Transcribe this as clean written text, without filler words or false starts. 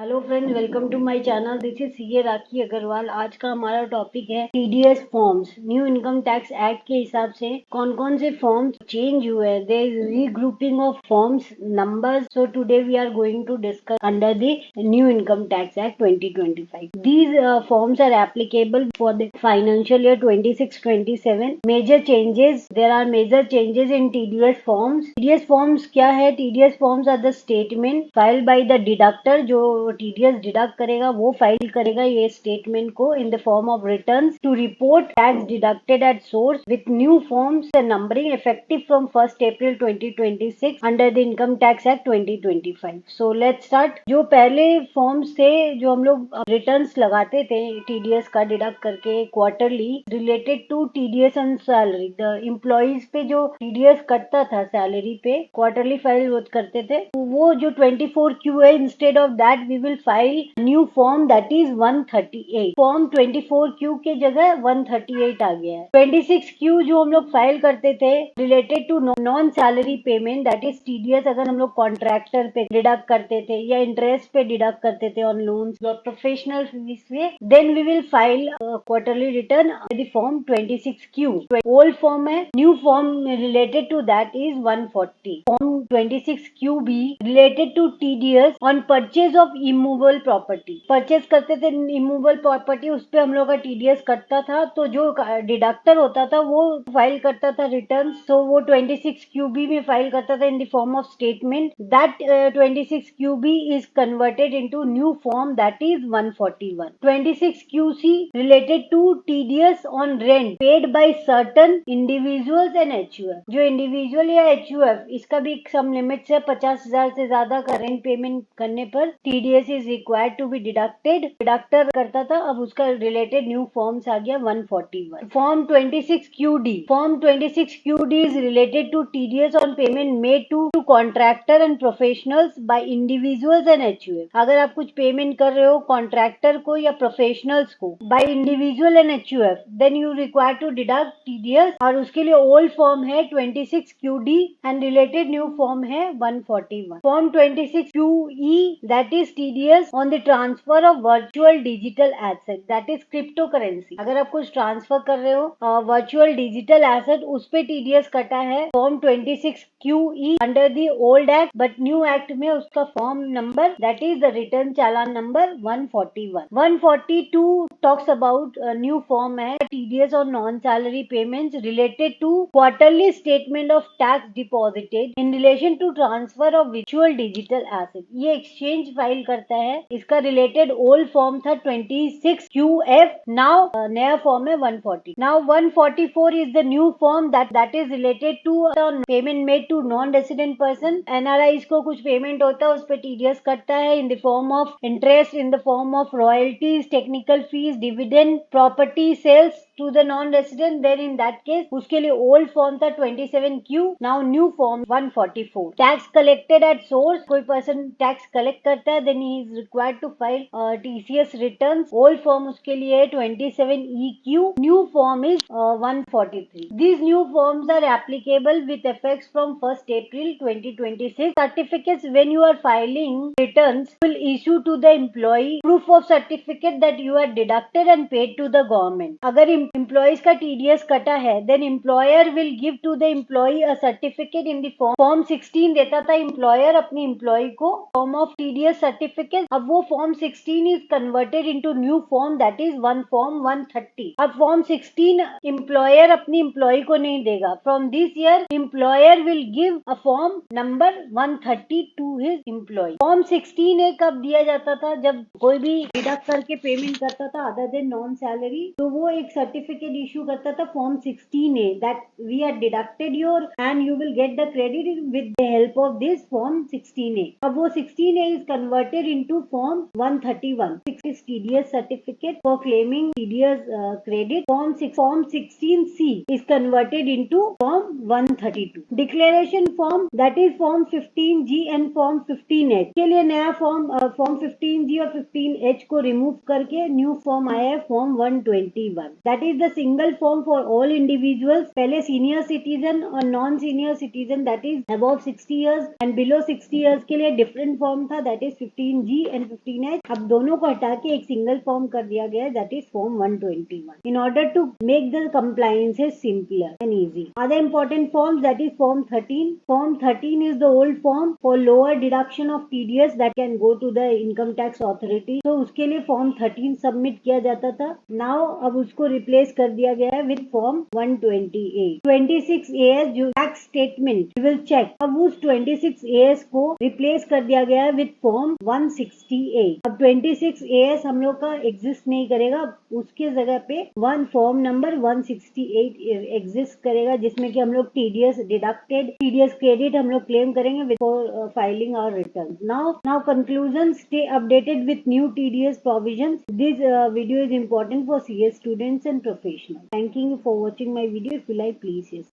Hello friends, welcome to my channel. This is CA Rakhi Agarwal. आज का हमारा टॉपिक है TDS forms. New income tax act के हिसाब से कौन कौन से फॉर्म्स चेंज हुए हैं। There is regrouping of forms numbers. So today we are going to discuss under the new income tax act 2025. These forms are applicable for the financial year 26-27. Major changes, there are major changes in TDS forms. TDS forms क्या है? TDS forms are the statement filed by the deductor. जो TDS deduct करेगा वो file करेगा ये statement को in the form of returns to report tax deducted at source with new forms and numbering effective from 1 April 2026 under the income tax act 2025. So let's start. जो पहले forms थे जो हम लोग रिटर्न्स लगाते थे TDS का डिडक्ट करके quarterly related to TDS and salary, the employees पे जो TDS कटता था सैलरी पे क्वार्टरली फाइल करते थे, वो जो 24Q है, instead of that we will file new form that is 138. Form 24Q के जगह 138 आ गया है। 26Q जो हम लोग फाइल करते थे related to non salary payment that is TDS, अगर हम लोग कॉन्ट्रैक्टर पे डिडक्ट करते थे या इंटरेस्ट पे डिडक्ट करते थे ऑन लोन्स और प्रोफेशनल फीस पे, then we will file quarterly return the form 26Q. Old form है, new form related to that is 140. Form 26QB related to TDS on purchase of immovable property. Purchase करते थे immovable property, उस पे हम लोग का TDS कटता था, तो जो डिडक्टर होता था वो फाइल करता था रिटर्न, तो वो 26QB में फाइल करता था इन the form of statement. That 26QB is converted into new form that is 141. 26QC related to TDS on rent paid by certain individuals and HUF. जो इंडिविजुअल या HUF, इसका भी सम लिमिट है, 50,000 से ज्यादा का रेंट पेमेंट करने पर TDS is required to be deducted. Deductor करता था, अब उसका रिलेटेड न्यू फॉर्म्स आ गया 141. Form 26QD. Form 26QD is related to TDS on payment made to contractor and professionals by individuals and HUF. अगर आप कुछ पेमेंट कर रहे हो कॉन्ट्रैक्टर को या प्रोफेशनल्स को by individual and HUF, then you require to deduct TDS. और उसके लिए ओल्ड फॉर्म है 26QD and related new form है 141. Form 26QE that is TDS on the transfer of virtual digital asset that is crypto currency. अगर आप कुछ transfer कर रहे हो वर्चुअल डिजिटल एसेट, उस पे TDS कटा है. Form 26QE under the old act, but new act में उसका form number that is the return challan number 141. 142 talks about new form है TDS और non salary payments related to quarterly statement of tax deposited in relation to transfer of virtual digital asset. ये exchange file करता है. इसका related old form था 26QF. Now नया form है 140. Now 144 is the new form that is related to payment made to non resident person. NRI को कुछ payment होता है, उस पर TDS कटता है in the form of interest, in the form of royalties, technical fees, dividend, property sales to the non resident. Then in that case उसके लिए ओल्ड फॉर्म था 27Q. Now new form 144. Tax collected at source. कोई person tax collect करता है, then he is required to file TCS returns. Old form उसके लिए है 27EQ. New form is 143. These new forms are applicable with effects from 1st April 2026. Certificates when you are filing returns will issue to the employee proof of certificate that you are deducted and paid to the government. अगर employees का TDS कटा है, then employer will give to the employee a certificate in the form 16 देता था employer अपनी employee को form of TDS certificate. अब वो form 16 is converted into new form that is form 130. अब form 16 employer अपनी employee को नहीं देगा. From this year employer will give a form number 130 to his employee. form 16A कब दिया जाता था? जब कोई भी डिडक्ट करके पेमेंट करता था अदर देन नॉन सैलरी, तो वो एक सर्टिफिकेट इश्यू करता था form 16A that we are deducted your and you will get the credit with the help of this form 16A. अब वो 16A is converted into form 131. TDS certificate for claiming TDS credit. Form 16C is converted into form 132. Declaration form that is form 15G and form 15H. के लिए नया form 15G और 15H को remove करके new form आया है form 121. That is the single form for all individuals. पहले senior citizen और non senior citizen that is above 60 years and below 60 years के लिए different form था, that is 15G and 15H. अब दोनों को हटा के एक single form कर दिया गया है, that is form 121. In order to make the compliances simpler and easy. Other important forms, that is form 13. Form 13 is the old form for lower deduction of TDS that can go to the income tax authority. तो उसके लिए form 13 submit किया जाता था. Now अब उसको replace कर दिया गया है विद फॉर्म 128. 26AS जो tax statement we will check, अब उस 26AS को रिप्लेस कर दिया गया है विद फॉर्म 168. अब 26AS हम लोग का एग्जिस्ट नहीं करेगा, उसके जगह पे वन फॉर्म नंबर 168 एग्जिस्ट करेगा, जिसमें कि हम लोग टीडीएस डिडक्टेड, टीडीएस क्रेडिट हम लोग क्लेम करेंगे before filing our return. Now conclusion, stay updated with new TDS provisions. This video is important for CS students and professionals. Thanking you for watching my video. If you like, please share.